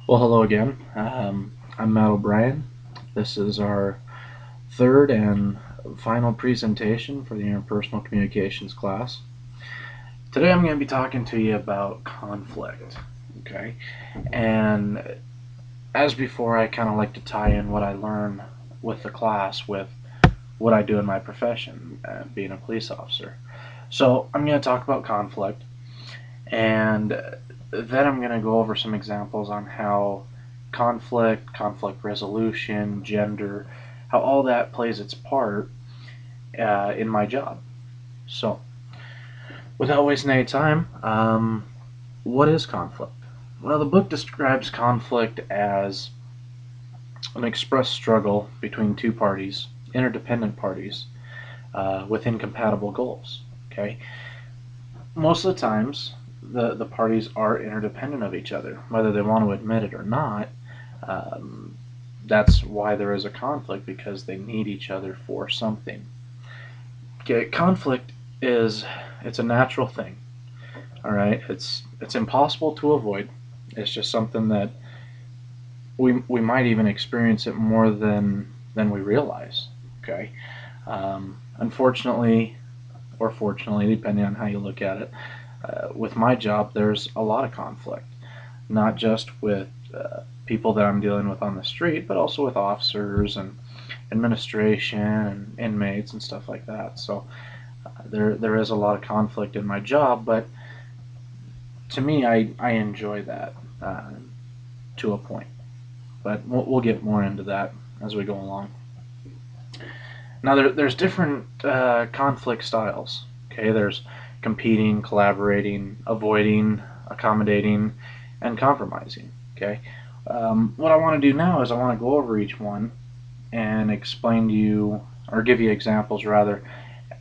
Well, hello again. I'm Matt O'Brien. This is our third and final presentation for the interpersonal communications class. Today I'm going to be talking to you about conflict. Okay, and as before, I kind of like to tie in what I learn with the class with what I do in my profession, being a police officer. So I'm going to talk about conflict, and then I'm going to go over some examples on how conflict resolution, gender, how all that plays its part in my job. So, without wasting any time, what is conflict? Well, the book describes conflict as an expressed struggle between two parties, interdependent parties, with incompatible goals. Okay, most of the times, the parties are interdependent of each other, whether they want to admit it or not. Um, that's why there is a conflict, because they need each other for something. Okay, conflict it's a natural thing. All right, it's impossible to avoid. It's just something that we might even experience it more than we realize. Okay, unfortunately or fortunately, depending on how you look at it, with my job, there's a lot of conflict, not just with people that I'm dealing with on the street, but also with officers and administration and inmates and stuff like that. So there is a lot of conflict in my job, but to me, I enjoy that to a point. But we'll get more into that as we go along. Now there's different conflict styles. Okay, there's competing, collaborating, avoiding, accommodating, and compromising. Okay, what I want to do now is I want to go over each one and explain to you, or give you examples rather,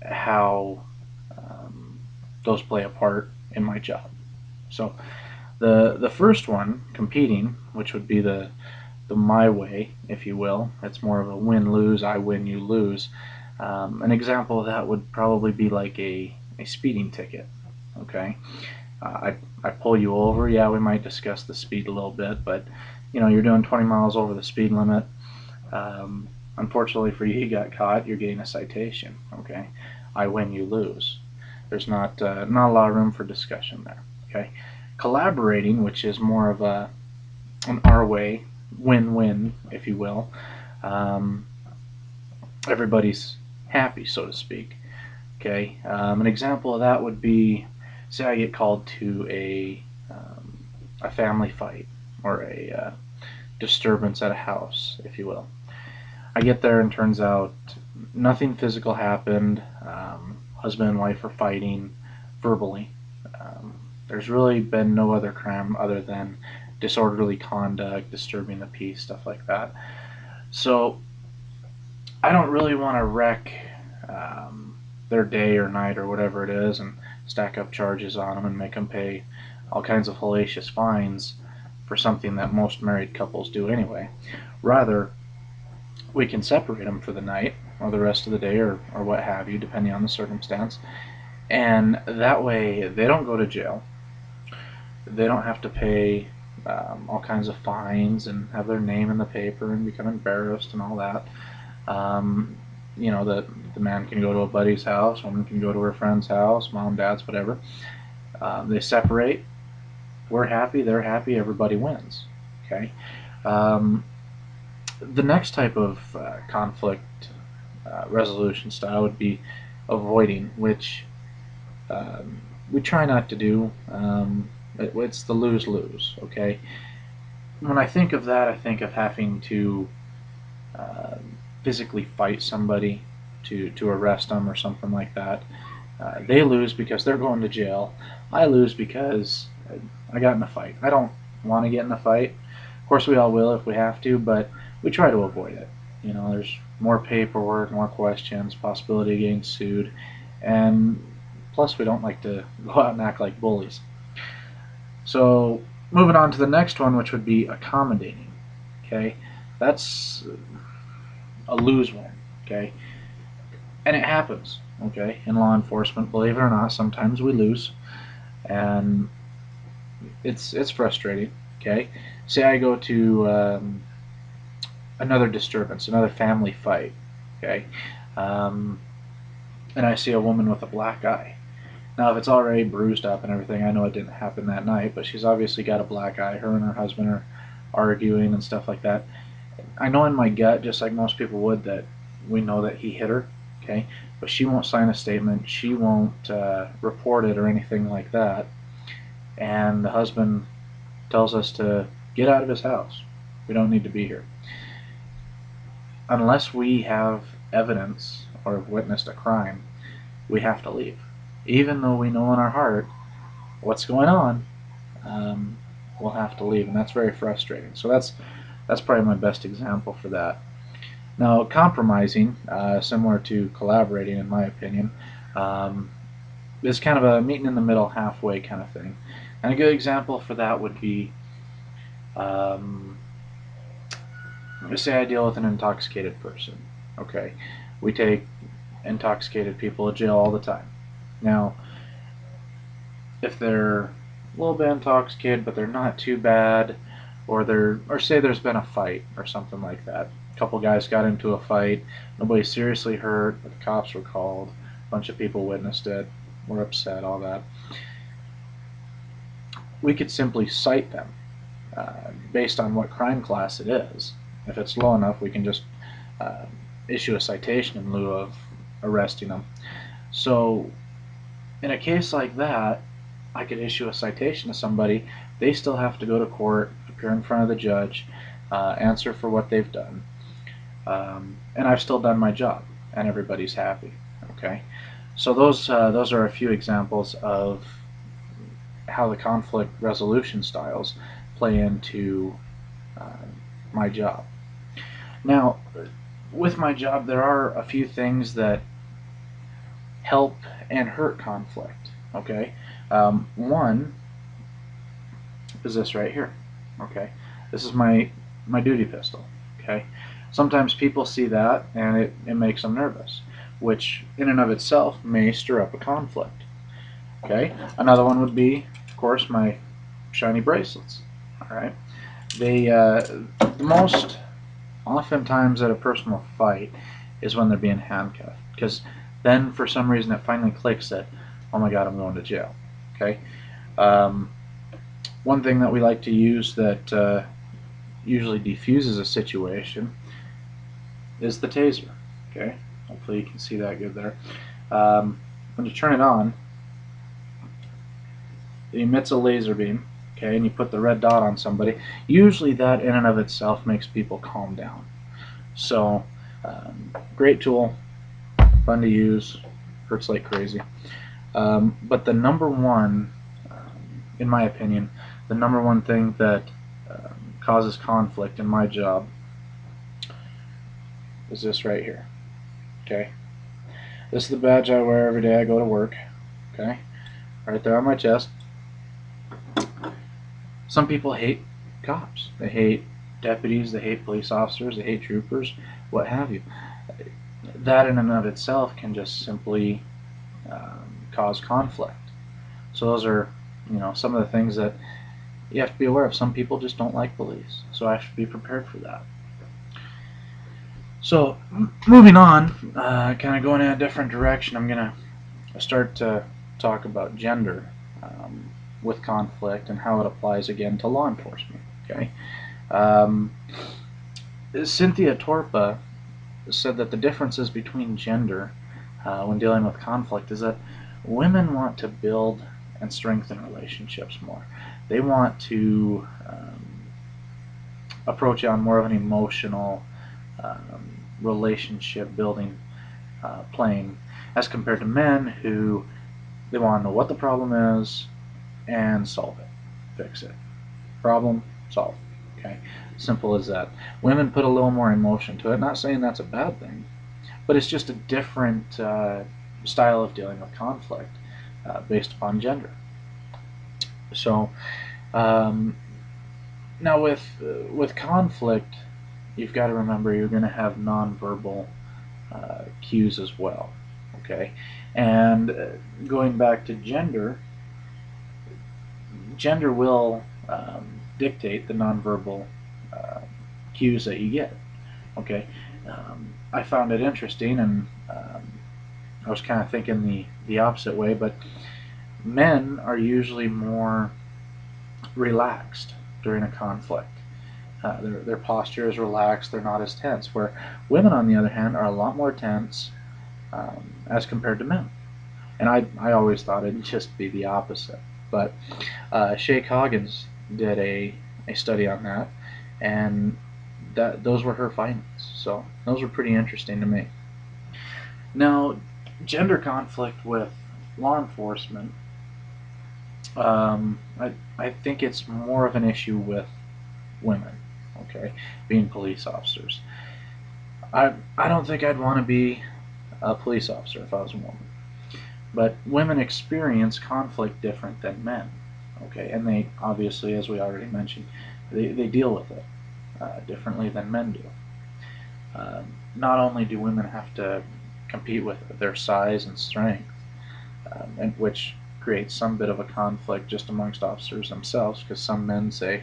how those play a part in my job. So the first one, competing, which would be the my way, if you will. It's more of a win-lose, I win, you lose. An example of that would probably be like a speeding ticket. Okay, I pull you over. Yeah, we might discuss the speed a little bit, but you're doing 20 miles over the speed limit. Unfortunately for you, you got caught. You're getting a citation. Okay, I win, you lose. There's not a lot of room for discussion there. Okay, collaborating, which is more of an our way, win-win, if you will. Um, Everybody's happy, so to speak. Okay, an example of that would be, say I get called to a family fight or a disturbance at a house, if you will. I get there and turns out nothing physical happened. Husband and wife are fighting verbally. There's really been no other crime other than disorderly conduct, disturbing the peace, stuff like that. So I don't really want to wreck their day or night or whatever it is and stack up charges on them and make them pay all kinds of hellacious fines for something that most married couples do anyway. Rather, we can separate them for the night or the rest of the day, or what have you, depending on the circumstance. And that way, they don't go to jail. They don't have to pay all kinds of fines and have their name in the paper and become embarrassed and all that. Um, the man can go to a buddy's house, woman can go to her friend's house, mom, dad's, whatever. They separate. We're happy, they're happy, everybody wins. Okay. Um, the next type of conflict resolution style would be avoiding, which we try not to do. It's the lose-lose. Okay. When I think of that, I think of having to uh, physically fight somebody to arrest them or something like that. They lose because they're going to jail. I lose because I got in a fight. I don't want to get in a fight. Of course, we all will if we have to, but we try to avoid it. There's more paperwork, more questions, possibility of getting sued, and plus we don't like to go out and act like bullies. So moving on to the next one, which would be accommodating. Okay, that's a lose win. Okay, and it happens. Okay, in law enforcement, believe it or not, sometimes we lose, and it's frustrating. Okay, say I go to another disturbance, another family fight. Okay, um, and I see a woman with a black eye. Now, if it's already bruised up and everything, I know it didn't happen that night, but she's obviously got a black eye. Her and her husband are arguing and stuff like that. I know in my gut, just like most people would, that we know that he hit her, okay? But she won't sign a statement. She won't report it or anything like that. And the husband tells us to get out of his house. We don't need to be here. Unless we have evidence or have witnessed a crime, we have to leave. Even though we know in our heart what's going on, we'll have to leave, and that's very frustrating. So that's probably my best example for that. Now, compromising, similar to collaborating, in my opinion, is kind of a meeting in the middle, halfway kind of thing. And a good example for that would be, say I deal with an intoxicated person. Okay, we take intoxicated people to jail all the time. Now, if they're a little bit intoxicated, but they're not too bad, or say there's been a fight or something like that. A couple guys got into a fight, nobody seriously hurt, but the cops were called, a bunch of people witnessed it, were upset, all that. We could simply cite them based on what crime class it is. If it's low enough, we can just issue a citation in lieu of arresting them. So in a case like that, I could issue a citation to somebody. They still have to go to court, appear in front of the judge, answer for what they've done, and I've still done my job, and everybody's happy. Okay, so those are a few examples of how the conflict resolution styles play into my job. Now, with my job, there are a few things that help and hurt conflict. Okay, one is this right here. Okay, this is my duty pistol. Okay, sometimes people see that and it makes them nervous, which in and of itself may stir up a conflict. Okay, another one would be, of course, my shiny bracelets. All right, they the most oftentimes at a personal fight is when they're being handcuffed, because then for some reason it finally clicks that, oh my God, I'm going to jail. Okay. One thing that we like to use that usually defuses a situation is the taser. Okay. Hopefully you can see that good there. When you turn it on, it emits a laser beam. Okay, and you put the red dot on somebody. Usually that in and of itself makes people calm down. So, great tool, fun to use, hurts like crazy. But the number one, in my opinion, the number one thing that causes conflict in my job is this right here. Okay, this is the badge I wear every day I go to work. Okay, right there on my chest. Some people hate cops. They hate deputies, they hate police officers, they hate troopers, what have you. That in and of itself can just simply cause conflict. So those are, some of the things that you have to be aware of. Some people just don't like police, so I should be prepared for that. So moving on, kind of going in a different direction, I'm going to start to talk about gender with conflict and how it applies again to law enforcement. Okay, Cynthia Torpa said that the differences between gender when dealing with conflict is that women want to build and strengthen relationships more. They want to approach it on more of an emotional relationship building plane, as compared to men who they want to know what the problem is and solve it, fix it. Problem, solve. Okay, simple as that. Women put a little more emotion to it. Not saying that's a bad thing, but it's just a different style of dealing with conflict based upon gender. So now with conflict, you've got to remember you're going to have nonverbal cues as well. Okay, and going back to gender will dictate the nonverbal cues that you get. Okay, I found it interesting, and I was kind of thinking the opposite way, but men are usually more relaxed during a conflict. Their posture is relaxed, they're not as tense. Where women, on the other hand, are a lot more tense as compared to men. And I always thought it'd just be the opposite. But Shay Coggins did a study on that, and those were her findings. So those were pretty interesting to me. Now, gender conflict with law enforcement, I think it's more of an issue with women, okay, being police officers. I don't think I'd want to be a police officer if I was a woman. But women experience conflict different than men, okay, and they obviously, as we already mentioned, they deal with it differently than men do. Not only do women have to compete with their size and strength, and which creates some bit of a conflict just amongst officers themselves, because some men say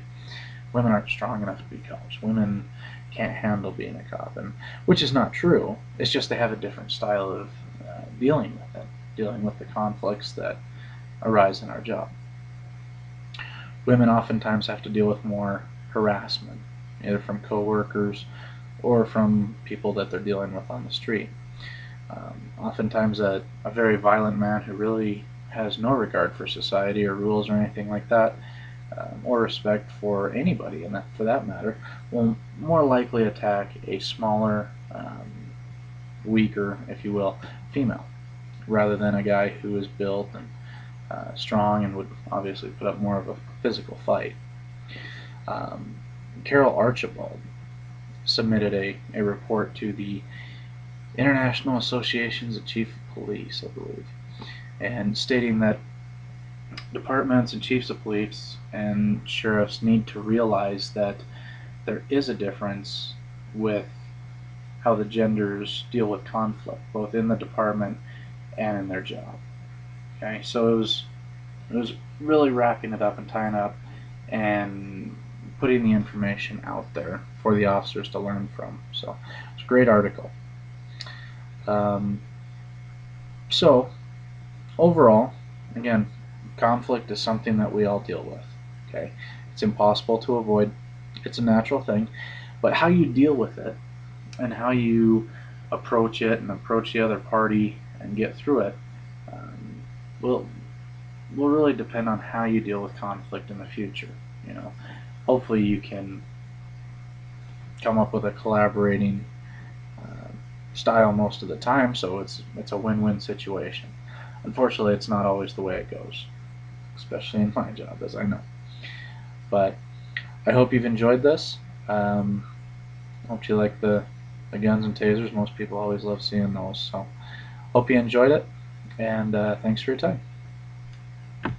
women aren't strong enough to be cops. Women can't handle being a cop, and which is not true. It's just they have a different style of dealing with it, dealing with the conflicts that arise in our job. Women oftentimes have to deal with more harassment, either from coworkers or from people that they're dealing with on the street. Oftentimes a very violent man who really has no regard for society or rules or anything like that, or respect for anybody, and for that matter, will more likely attack a smaller, weaker, if you will, female, rather than a guy who is built and strong and would obviously put up more of a physical fight. Um, Carol Archibald submitted a report to the International Associations of Chief of Police, I believe, and stating that departments and chiefs of police and sheriffs need to realize that there is a difference with how the genders deal with conflict, both in the department and in their job. Okay, so it was really wrapping it up and tying up and putting the information out there for the officers to learn from. So it's a great article. Um, so overall, again, conflict is something that we all deal with. Okay, it's impossible to avoid. It's a natural thing, but how you deal with it and how you approach it and approach the other party and get through it will really depend on how you deal with conflict in the future. You know, hopefully you can come up with a collaborating style most of the time, so it's a win-win situation. Unfortunately, it's not always the way it goes, especially in my job, as I know. But I hope you've enjoyed this. Hope you like the guns and tasers. Most people always love seeing those. So hope you enjoyed it, and thanks for your time.